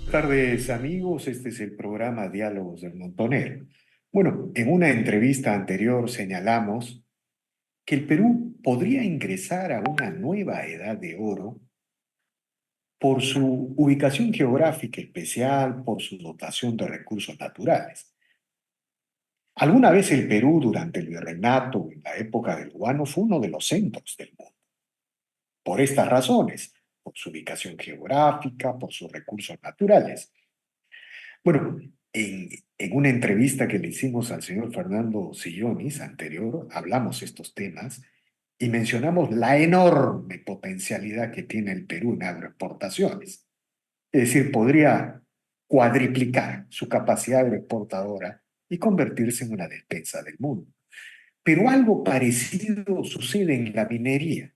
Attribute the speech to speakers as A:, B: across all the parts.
A: Buenas tardes, amigos. Este es el programa Diálogos del Montonero. Bueno, en una entrevista anterior señalamos que el Perú podría ingresar a una nueva edad de oro por su ubicación geográfica especial, por su dotación de recursos naturales. Alguna vez el Perú, durante el virreinato, en la época del Guano, fue uno de los centros del mundo. Por estas razones, por su ubicación geográfica, por sus recursos naturales. Bueno, en una entrevista que le hicimos al señor Fernando Sillonis anterior, hablamos estos temas y mencionamos la enorme potencialidad que tiene el Perú en agroexportaciones. Es decir, podría cuadriplicar su capacidad agroexportadora y convertirse en una despensa del mundo. Pero algo parecido sucede en la minería.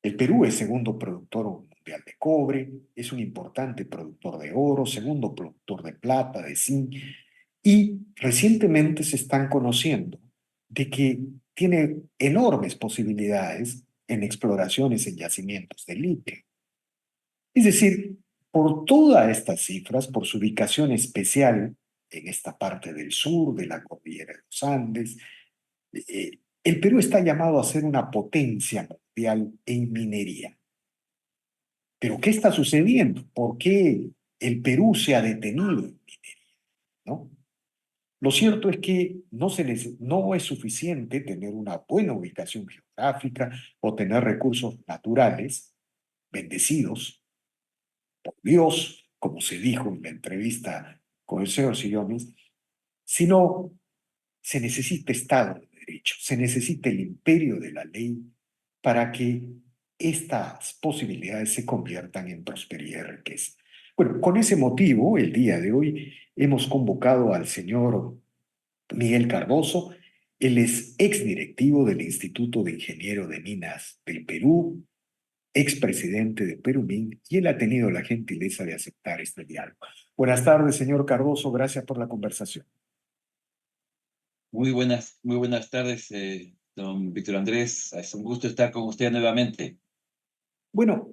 A: El Perú es segundo productor mundial de cobre, es un importante productor de oro, segundo productor de plata, de zinc, y recientemente se están conociendo de que tiene enormes posibilidades en exploraciones en yacimientos de litio. Es decir, por todas estas cifras, por su ubicación especial en esta parte del sur de la cordillera de los Andes, el Perú está llamado a ser una potencia mundial en minería. Pero ¿qué está sucediendo? ¿Por qué el Perú se ha detenido? ¿No? Lo cierto es que no es suficiente tener una buena ubicación geográfica o tener recursos naturales bendecidos por Dios, como se dijo en la entrevista con el señor Sillones, sino se necesita Estado de Derecho, se necesita el imperio de la ley para que estas posibilidades se conviertan en prosperidad y riqueza. Bueno, con ese motivo, el día de hoy hemos convocado al señor Miguel Cardoso. Él es exdirectivo del Instituto de Ingeniero de Minas del Perú, expresidente de Perumín, y él ha tenido la gentileza de aceptar este diálogo. Buenas tardes, señor Cardoso. Gracias por la conversación.
B: Muy buenas tardes, don Víctor Andrés. Es un gusto estar con usted nuevamente.
A: Bueno,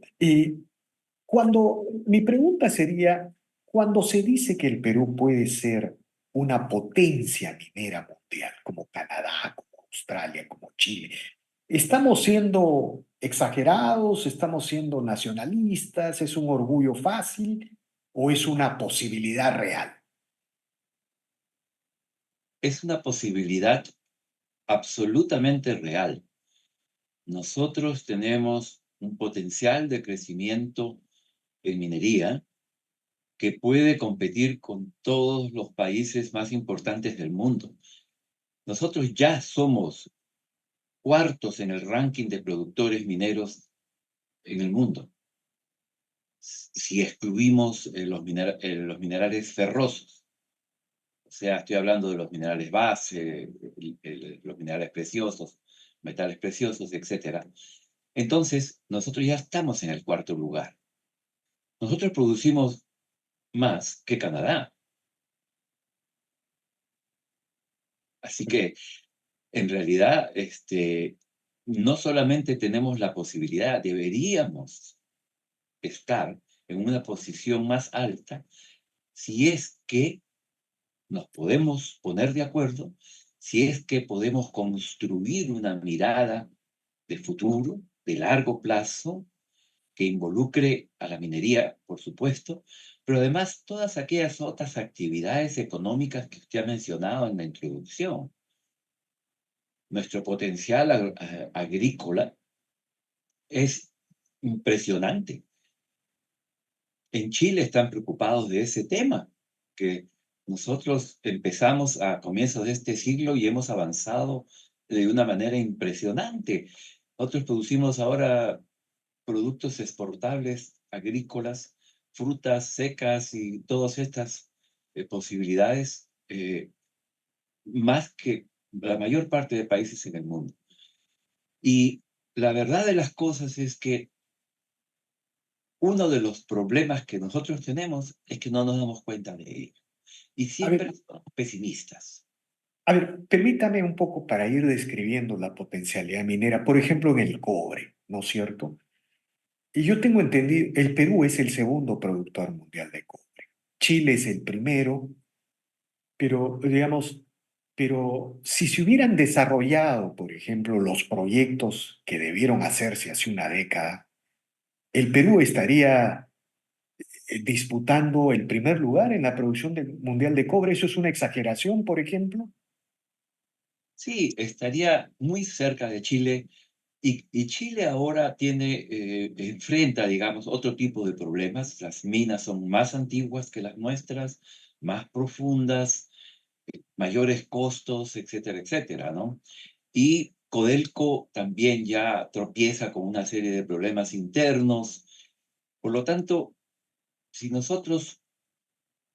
A: mi pregunta sería, cuando se dice que el Perú puede ser una potencia minera mundial, como Canadá, como Australia, como Chile, ¿estamos siendo exagerados? ¿Estamos siendo nacionalistas? ¿Es un orgullo fácil o es una posibilidad real?
B: Es una posibilidad absolutamente real. Nosotros tenemos un potencial de crecimiento en minería que puede competir con todos los países más importantes del mundo. Nosotros ya somos cuartos en el ranking de productores mineros en el mundo, si excluimos los minerales ferrosos. O sea, estoy hablando de los minerales base, los minerales preciosos, metales preciosos, etcétera. Entonces, nosotros ya estamos en el cuarto lugar. Nosotros producimos más que Canadá. Así que, en realidad, no solamente tenemos la posibilidad, deberíamos estar en una posición más alta si es que nos podemos poner de acuerdo, si es que podemos construir una mirada de futuro, de largo plazo, que involucre a la minería, por supuesto, pero además todas aquellas otras actividades económicas que usted ha mencionado en la introducción. Nuestro potencial agrícola es impresionante. En Chile están preocupados de ese tema, que nosotros empezamos a comienzos de este siglo y hemos avanzado de una manera impresionante. Nosotros producimos ahora productos exportables agrícolas, frutas secas y todas estas posibilidades, más que la mayor parte de países en el mundo. Y la verdad de las cosas es que uno de los problemas que nosotros tenemos es que no nos damos cuenta de ello. Y
A: A ver,
B: siempre somos pesimistas.
A: permítame un poco para ir describiendo la potencialidad minera, por ejemplo, en el cobre, ¿no es cierto? Y yo tengo entendido, el Perú es el segundo productor mundial de cobre. Chile es el primero, pero digamos, pero si se hubieran desarrollado, por ejemplo, los proyectos que debieron hacerse hace una década, el Perú estaría disputando el primer lugar en la producción mundial de cobre. ¿Eso es una exageración, por ejemplo?
B: Sí, estaría muy cerca de Chile y Chile ahora enfrenta, digamos, otro tipo de problemas. Las minas son más antiguas que las nuestras, más profundas, mayores costos, etcétera, etcétera, ¿no? Y Codelco también ya tropieza con una serie de problemas internos. Por lo tanto, si nosotros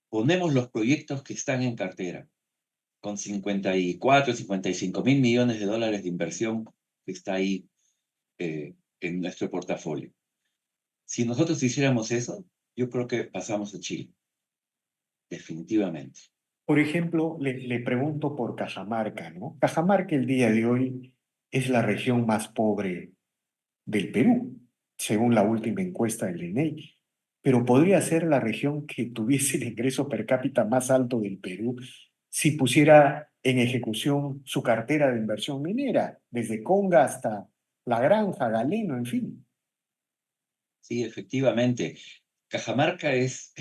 B: ponemos los proyectos que están en cartera, con 54, 55 mil millones de dólares de inversión que está ahí en nuestro portafolio. Si nosotros hiciéramos eso, yo creo que pasamos a Chile, definitivamente.
A: Por ejemplo, le pregunto por Cajamarca, ¿no? Cajamarca el día de hoy es la región más pobre del Perú, según la última encuesta del INEGI, pero podría ser la región que tuviese el ingreso per cápita más alto del Perú si pusiera en ejecución su cartera de inversión minera, desde Conga hasta La Granja, Galeno, en fin.
B: Sí, efectivamente. Cajamarca es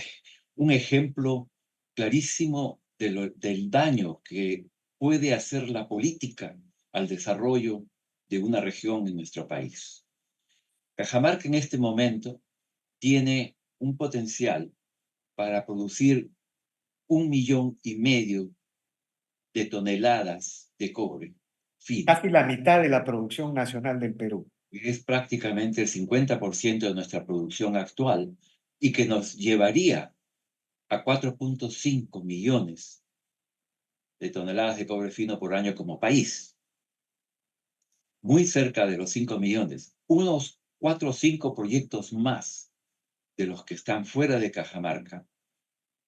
B: un ejemplo clarísimo del daño que puede hacer la política al desarrollo de una región en nuestro país. Cajamarca en este momento tiene un potencial para producir 1,5 millones de toneladas de cobre fino.
A: Casi la mitad de la producción nacional del Perú.
B: Es prácticamente el 50% de nuestra producción actual y que nos llevaría a 4,5 millones de toneladas de cobre fino por año como país, muy cerca de los 5 millones. Unos 4 o 5 proyectos más de los que están fuera de Cajamarca,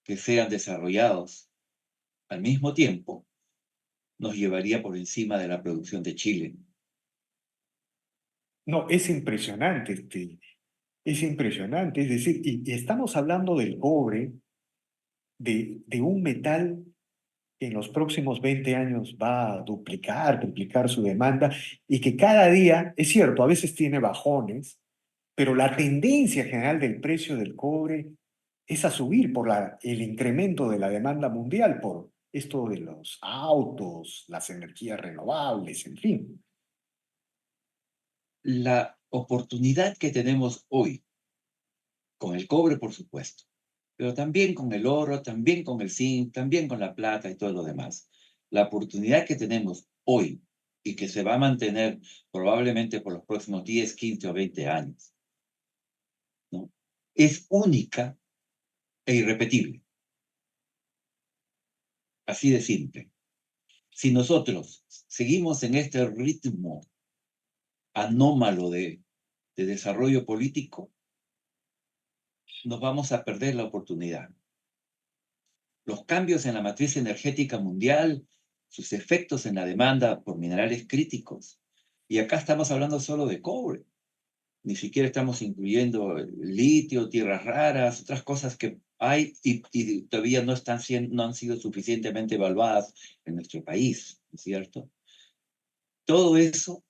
B: que sean desarrollados al mismo tiempo, nos llevaría por encima de la producción de Chile.
A: No, es impresionante, es impresionante. Es decir, y estamos hablando del cobre, de un metal que en los próximos 20 años va a duplicar, triplicar su demanda y que cada día, es cierto, a veces tiene bajones, pero la tendencia general del precio del cobre es a subir por el incremento de la demanda mundial, por esto de los autos, las energías renovables, en fin.
B: La oportunidad que tenemos hoy, con el cobre, por supuesto, pero también con el oro, también con el zinc, también con la plata y todo lo demás. La oportunidad que tenemos hoy y que se va a mantener probablemente por los próximos 10, 15 o 20 años, ¿no? Es única e irrepetible, así de simple. Si nosotros seguimos en este ritmo anómalo de desarrollo político, nos vamos a perder la oportunidad. Los cambios en la matriz energética mundial, sus efectos en la demanda por minerales críticos. Y acá estamos hablando solo de cobre. Ni siquiera estamos incluyendo el litio, tierras raras, otras cosas que hay y todavía no han sido suficientemente evaluadas en nuestro país, ¿no es cierto? Todo eso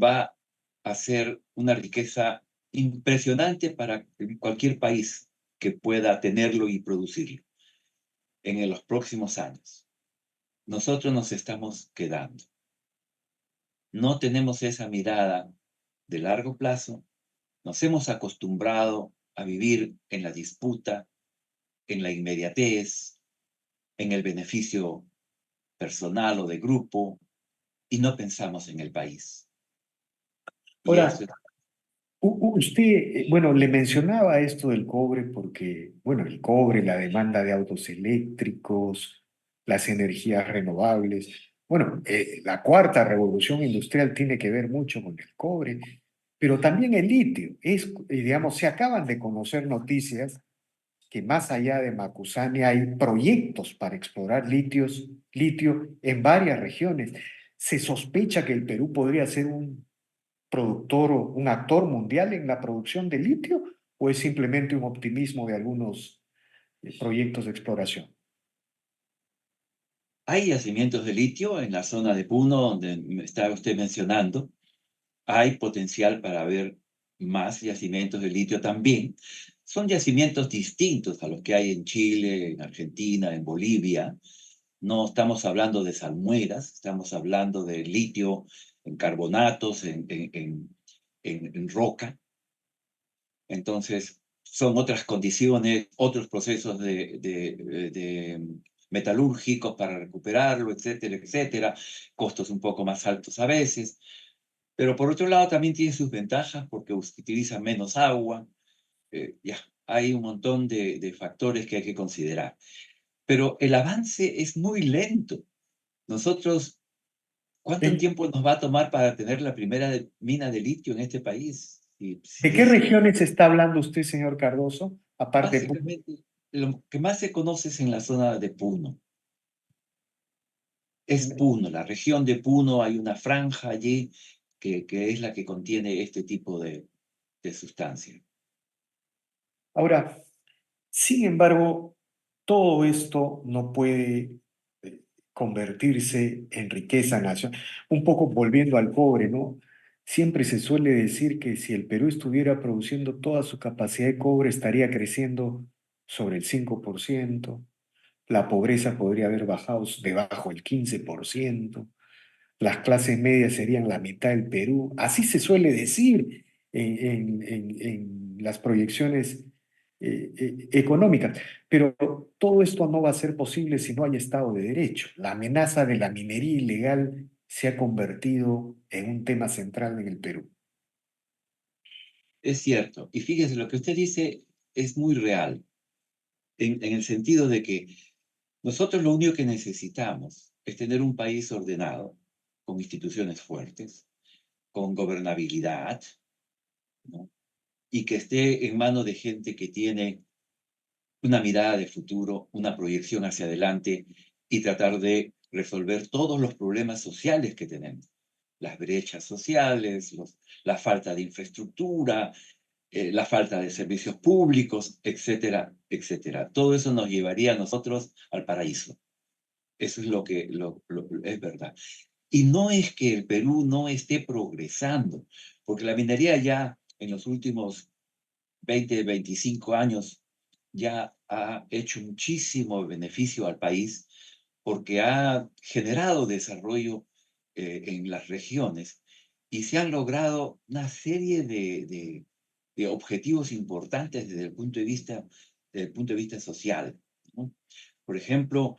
B: va a ser una riqueza impresionante para cualquier país que pueda tenerlo y producirlo en los próximos años. Nosotros nos estamos quedando. No tenemos esa mirada de largo plazo. Nos hemos acostumbrado a vivir en la disputa, en la inmediatez, en el beneficio personal o de grupo, y no pensamos en el país. Y
A: Ahora,
B: eso es
A: usted, bueno, le mencionaba esto del cobre porque, bueno, el cobre, la demanda de autos eléctricos, las energías renovables. Bueno, la cuarta revolución industrial tiene que ver mucho con el cobre, pero también el litio. Digamos, se acaban de conocer noticias que más allá de Macusani hay proyectos para explorar litio en varias regiones. Se sospecha que el Perú podría ser un productor o un actor mundial en la producción de litio, o es simplemente un optimismo de algunos proyectos de exploración.
B: Hay yacimientos de litio en la zona de Puno, donde me está usted mencionando. Hay potencial para ver más yacimientos de litio también. Son yacimientos distintos a los que hay en Chile, en Argentina, en Bolivia. No estamos hablando de salmueras, estamos hablando de litio en carbonatos, en roca. Entonces, son otras condiciones, otros procesos de metalúrgicos para recuperarlo, etcétera, etcétera. Costos un poco más altos a veces. Pero por otro lado también tiene sus ventajas porque utiliza menos agua. Ya, hay un montón de factores que hay que considerar. Pero el avance es muy lento. Nosotros, ¿cuánto
A: ¿De,
B: tiempo nos va a tomar para tener la primera mina de litio en este país?
A: de
B: Si
A: qué
B: es
A: regiones está hablando usted, señor Cardoso? Aparte de
B: básicamente lo que más se conoce es en la zona de Puno. Es Puno, la región de Puno, hay una franja allí que es la que contiene este tipo de sustancia.
A: Ahora, sin embargo, todo esto no puede eh, convertirse en riqueza nacional. Un poco volviendo al cobre, ¿no? Siempre se suele decir que si el Perú estuviera produciendo toda su capacidad de cobre, estaría creciendo sobre el 5%. La pobreza podría haber bajado debajo del 15%. Las clases medias serían la mitad del Perú. Así se suele decir en las proyecciones económicas. Pero todo esto no va a ser posible si no hay Estado de Derecho. La amenaza de la minería ilegal se ha convertido en un tema central en el Perú.
B: Es cierto. Y fíjese, lo que usted dice es muy real, en el sentido de que nosotros lo único que necesitamos es tener un país ordenado, con instituciones fuertes, con gobernabilidad, ¿no? Y que esté en manos de gente que tiene una mirada de futuro, una proyección hacia adelante y tratar de resolver todos los problemas sociales que tenemos. Las brechas sociales, la falta de infraestructura, la falta de servicios públicos, etcétera, etcétera. Todo eso nos llevaría a nosotros al paraíso. Eso es lo que es verdad. Y no es que el Perú no esté progresando, porque la minería ya en los últimos 20, 25 años ya ha hecho muchísimo beneficio al país porque ha generado desarrollo en las regiones y se han logrado una serie de objetivos importantes desde el punto de vista social, ¿no? Por ejemplo,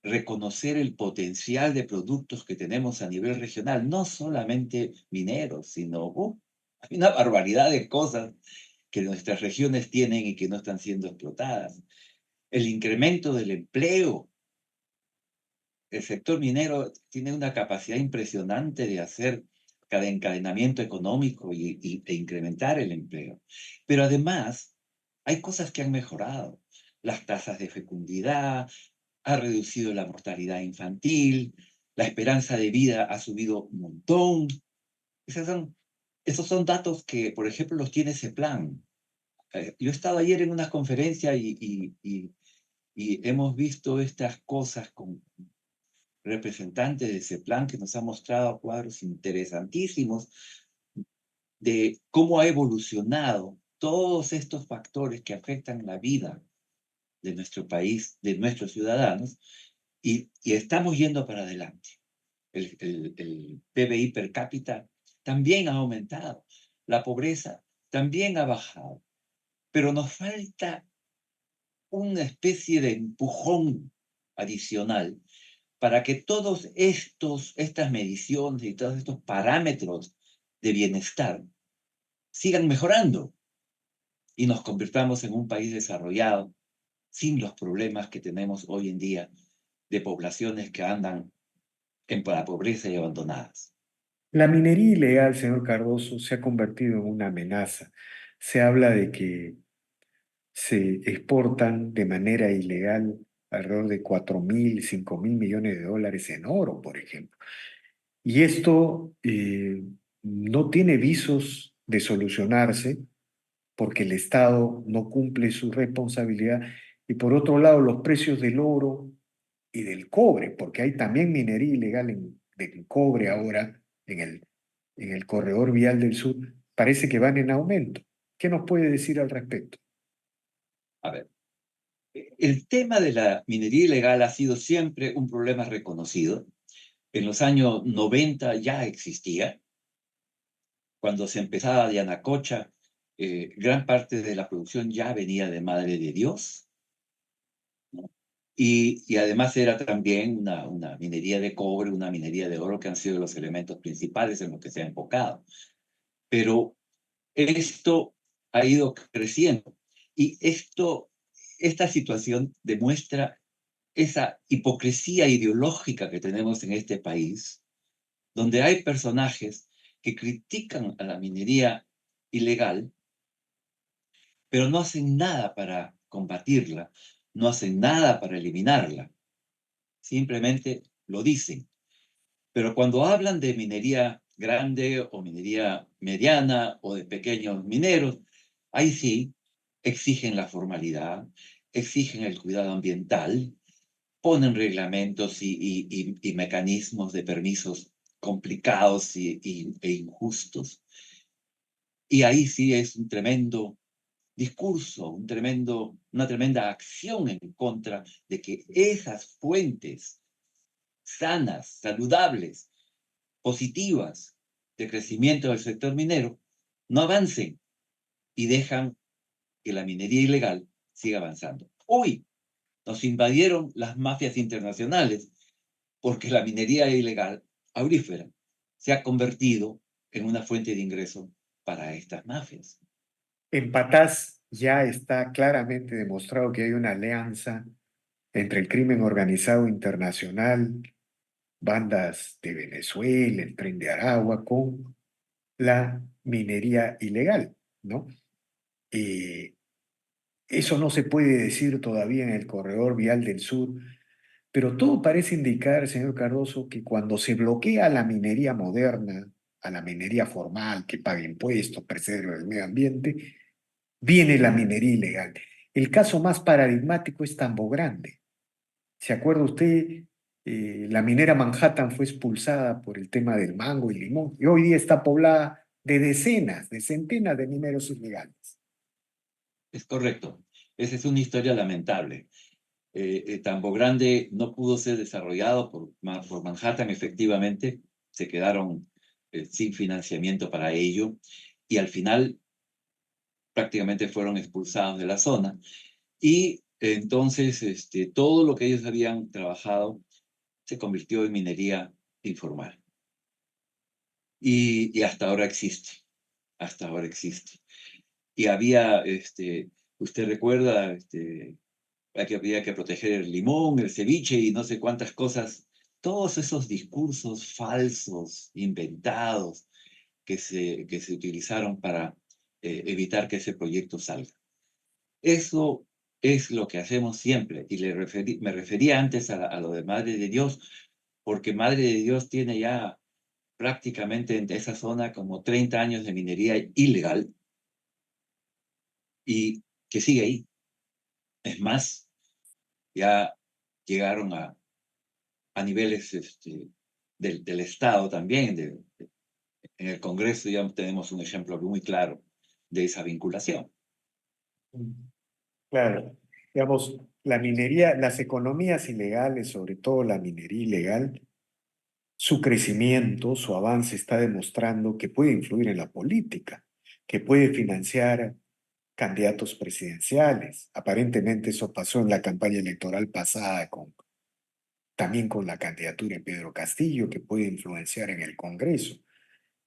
B: reconocer el potencial de productos que tenemos a nivel regional, no solamente mineros, sino hay una barbaridad de cosas que nuestras regiones tienen y que no están siendo explotadas. El incremento del empleo. El sector minero tiene una capacidad impresionante de hacer cada encadenamiento económico e incrementar el empleo. Pero además, hay cosas que han mejorado. Las tasas de fecundidad, ha reducido la mortalidad infantil, la esperanza de vida ha subido un montón. Esos son, esos son datos que, por ejemplo, los tiene ese plan. Yo he estado ayer en una conferencia y hemos visto estas cosas con representantes de ese plan que nos ha mostrado cuadros interesantísimos de cómo ha evolucionado todos estos factores que afectan la vida de nuestro país, de nuestros ciudadanos, y estamos yendo para adelante. El PBI per cápita también ha aumentado, la pobreza también ha bajado, pero nos falta una especie de empujón adicional para que todos estas mediciones y todos estos parámetros de bienestar sigan mejorando y nos convirtamos en un país desarrollado sin los problemas que tenemos hoy en día de poblaciones que andan en la pobreza y abandonadas.
A: La minería ilegal, señor Cardoso, se ha convertido en una amenaza. Se habla de que se exportan de manera ilegal alrededor de 4.000, 5.000 millones de dólares en oro, por ejemplo. Y esto no tiene visos de solucionarse porque el Estado no cumple su responsabilidad y por otro lado los precios del oro y del cobre, porque hay también minería ilegal de cobre ahora en el corredor vial del sur, parece que van en aumento. ¿Qué nos puede decir al respecto?
B: A ver, el tema de la minería ilegal ha sido siempre un problema reconocido. En los años 90 ya existía. Cuando se empezaba de Yanacocha, gran parte de la producción ya venía de Madre de Dios, ¿no? Y además era también una minería de cobre, una minería de oro, que han sido los elementos principales en los que se ha enfocado. Pero esto ha ido creciendo y esta situación demuestra esa hipocresía ideológica que tenemos en este país, donde hay personajes que critican a la minería ilegal, pero no hacen nada para combatirla, no hacen nada para eliminarla, simplemente lo dicen. Pero cuando hablan de minería grande o minería mediana o de pequeños mineros, ahí sí exigen la formalidad, exigen el cuidado ambiental, ponen reglamentos y mecanismos de permisos complicados e injustos. Y ahí sí es un tremendo discurso, una tremenda acción en contra de que esas fuentes sanas, saludables, positivas de crecimiento del sector minero no avancen y dejan que la minería ilegal siga avanzando. Hoy nos invadieron las mafias internacionales porque la minería ilegal aurífera se ha convertido en una fuente de ingreso para estas mafias.
A: En Patás ya está claramente demostrado que hay una alianza entre el crimen organizado internacional, bandas de Venezuela, el Tren de Aragua, con la minería ilegal, ¿no? Eh, Eso no se puede decir todavía en el corredor vial del sur, pero todo parece indicar, señor Cardoso, que cuando se bloquea la minería moderna, a la minería formal que paga impuestos, preserva el medio ambiente, viene la minería ilegal. El caso más paradigmático es Tambo Grande. ¿Se acuerda usted? La minera Manhattan fue expulsada por el tema del mango y limón y hoy día está poblada de decenas, de centenas de mineros ilegales.
B: Es correcto. Esa es una historia lamentable. Tambo Grande no pudo ser desarrollado por Manhattan, efectivamente. Se quedaron sin financiamiento para ello y al final prácticamente fueron expulsados de la zona. Y entonces todo lo que ellos habían trabajado se convirtió en minería informal. Y hasta ahora existe, hasta ahora existe. Y había, usted recuerda, que había que proteger el limón, el ceviche y no sé cuántas cosas, todos esos discursos falsos, inventados, que se utilizaron para evitar que ese proyecto salga. Eso es lo que hacemos siempre. Y me refería antes a lo de Madre de Dios, porque Madre de Dios tiene ya prácticamente en esa zona como 30 años de minería ilegal y que sigue ahí. Es más, ya llegaron a niveles del Estado también, en el Congreso ya tenemos un ejemplo muy claro de esa vinculación.
A: Claro, digamos, la minería, las economías ilegales, sobre todo la minería ilegal, su crecimiento, su avance está demostrando que puede influir en la política, que puede financiar candidatos presidenciales. Aparentemente eso pasó en la campaña electoral pasada también con la candidatura de Pedro Castillo, que puede influenciar en el Congreso.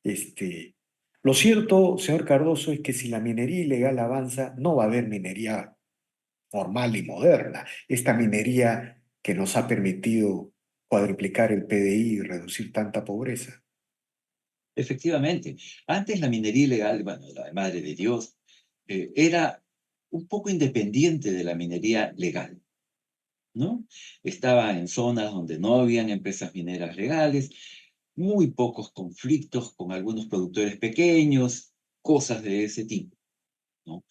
A: Este, lo cierto, señor Cardoso, es que si la minería ilegal avanza, no va a haber minería formal y moderna. Esta minería que nos ha permitido cuadruplicar el PDI y reducir tanta pobreza.
B: Efectivamente, antes la minería ilegal, bueno, la de Madre de Dios, era un poco independiente de la minería legal, ¿no? Estaba en zonas donde no habían empresas mineras legales, muy pocos conflictos con algunos productores pequeños, cosas de ese tipo, ¿no?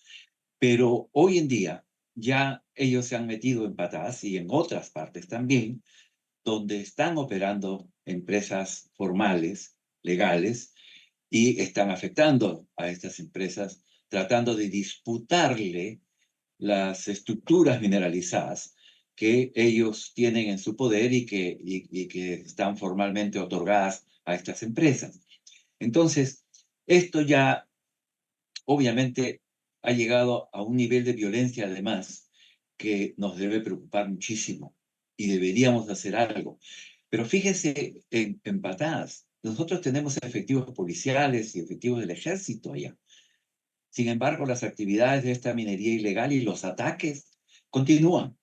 B: Pero hoy en día ya ellos se han metido en Patás y en otras partes también, donde están operando empresas formales, legales, y están afectando a estas empresas, tratando de disputarle las estructuras mineralizadas que ellos tienen en su poder y que están formalmente otorgadas a estas empresas. Entonces, esto ya obviamente ha llegado a un nivel de violencia además que nos debe preocupar muchísimo y deberíamos hacer algo. Pero fíjese en Patás, nosotros tenemos efectivos policiales y efectivos del ejército allá. Sin embargo, las actividades de esta minería ilegal y los ataques continúan.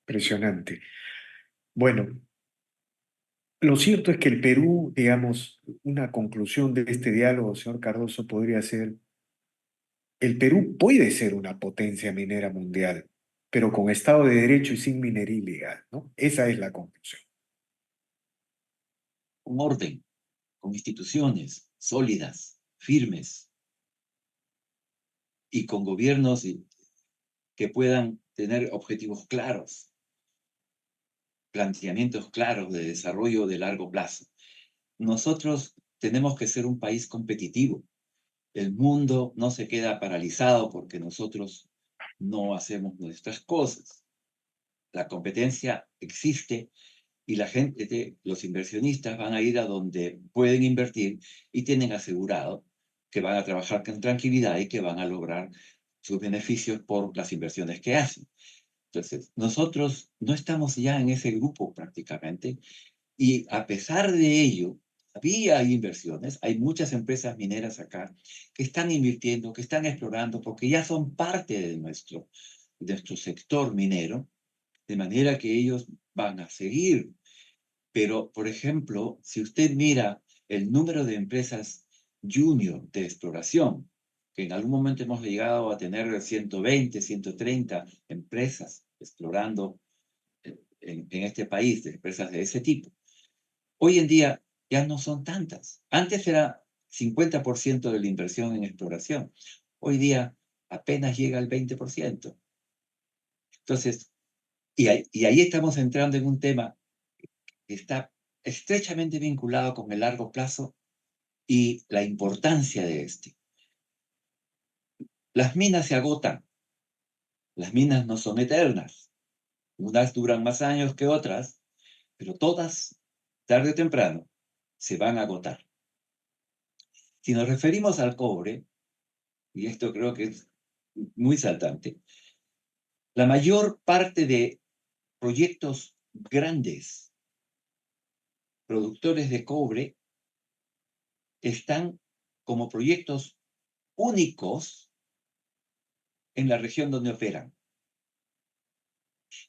A: Impresionante. Bueno, lo cierto es que el Perú, digamos, una conclusión de este diálogo, señor Cardoso, podría ser, el Perú puede ser una potencia minera mundial, pero con Estado de Derecho y sin minería ilegal, ¿no? Esa es la conclusión.
B: Con orden, con instituciones sólidas, firmes y con gobiernos que puedan tener objetivos claros, planteamientos claros de desarrollo de largo plazo. Nosotros tenemos que ser un país competitivo. El mundo no se queda paralizado porque nosotros no hacemos nuestras cosas. La competencia existe y la gente, los inversionistas van a ir a donde pueden invertir y tienen asegurado que van a trabajar con tranquilidad y que van a lograr sus beneficios por las inversiones que hacen. Entonces, nosotros no estamos ya en ese grupo prácticamente y a pesar de ello, había inversiones, hay muchas empresas mineras acá que están invirtiendo, que están explorando, porque ya son parte de nuestro sector minero, de manera que ellos van a seguir. Pero, por ejemplo, si usted mira el número de empresas junior de exploración, que en algún momento hemos llegado a tener 120, 130 empresas explorando en este país, de empresas de ese tipo. Hoy en día ya no son tantas. Antes era 50% de la inversión en exploración. Hoy día apenas llega al 20%. Entonces, y ahí estamos entrando en un tema que está estrechamente vinculado con el largo plazo y la importancia de este. Las minas se agotan, las minas no son eternas, unas duran más años que otras, pero todas, tarde o temprano, se van a agotar. Si nos referimos al cobre, y esto creo que es muy saltante, la mayor parte de proyectos grandes, productores de cobre, están como proyectos únicos en la región donde operan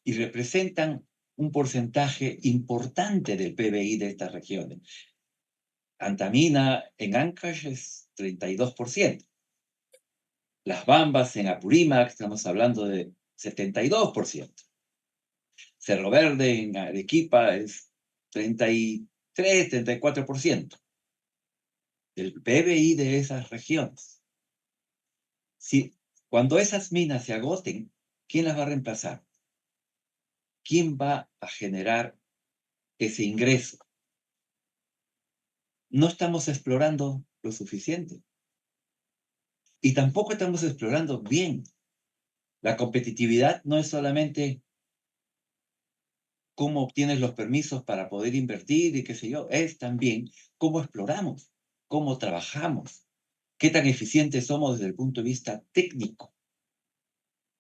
B: y representan un porcentaje importante del PBI de estas regiones. Antamina en Ancash es 32%. Las Bambas en Apurímac estamos hablando de 72%. Cerro Verde en Arequipa es 33, 34% del PBI de esas regiones. Si, cuando esas minas se agoten, ¿quién las va a reemplazar? ¿Quién va a generar ese ingreso? No estamos explorando lo suficiente y tampoco estamos explorando bien. La competitividad no es solamente cómo obtienes los permisos para poder invertir y qué sé yo, es también cómo exploramos, cómo trabajamos, qué tan eficientes somos desde el punto de vista técnico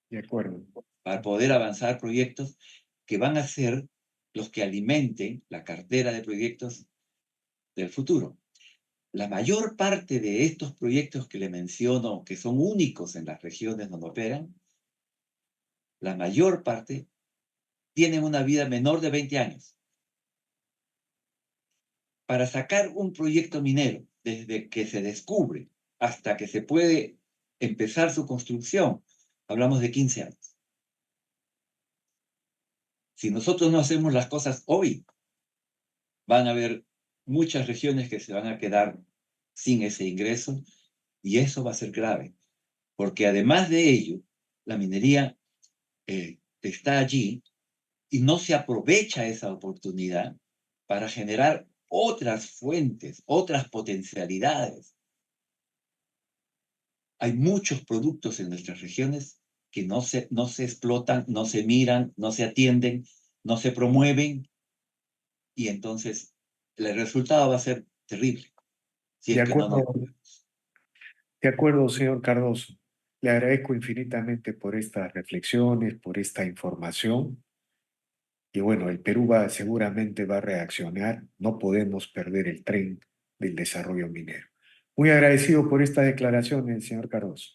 A: De acuerdo.
B: para poder avanzar proyectos que van a ser los que alimenten la cartera de proyectos del futuro. La mayor parte de estos proyectos que le menciono, que son únicos en las regiones donde operan, la mayor parte tienen una vida menor de 20 años. Para sacar un proyecto minero, desde que se descubre hasta que se puede empezar su construcción, hablamos de 15 años. Si nosotros no hacemos las cosas hoy, van a haber muchas regiones que se van a quedar sin ese ingreso y eso va a ser grave, porque además de ello, la minería está allí y no se aprovecha esa oportunidad para generar otras fuentes, otras potencialidades. Hay muchos productos en nuestras regiones que no se explotan, no se miran, no se atienden, no se promueven, y entonces el resultado va a ser terrible si
A: De
B: es que no nos
A: acuerdo,
B: movemos.
A: de acuerdo, señor Cardoso. Le agradezco infinitamente por estas reflexiones, por esta información. Y bueno, el Perú seguramente va a reaccionar. No podemos perder el tren del desarrollo minero. Muy agradecido por esta declaración, señor Cardoso.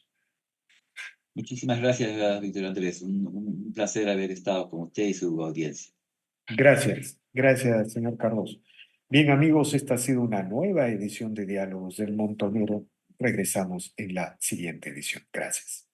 B: Muchísimas gracias, Víctor Andrés. Un placer haber estado con usted y su audiencia.
A: Gracias, gracias, señor Cardoso. Bien, amigos, esta ha sido una nueva edición de Diálogos del Montonero. Regresamos en la siguiente edición. Gracias.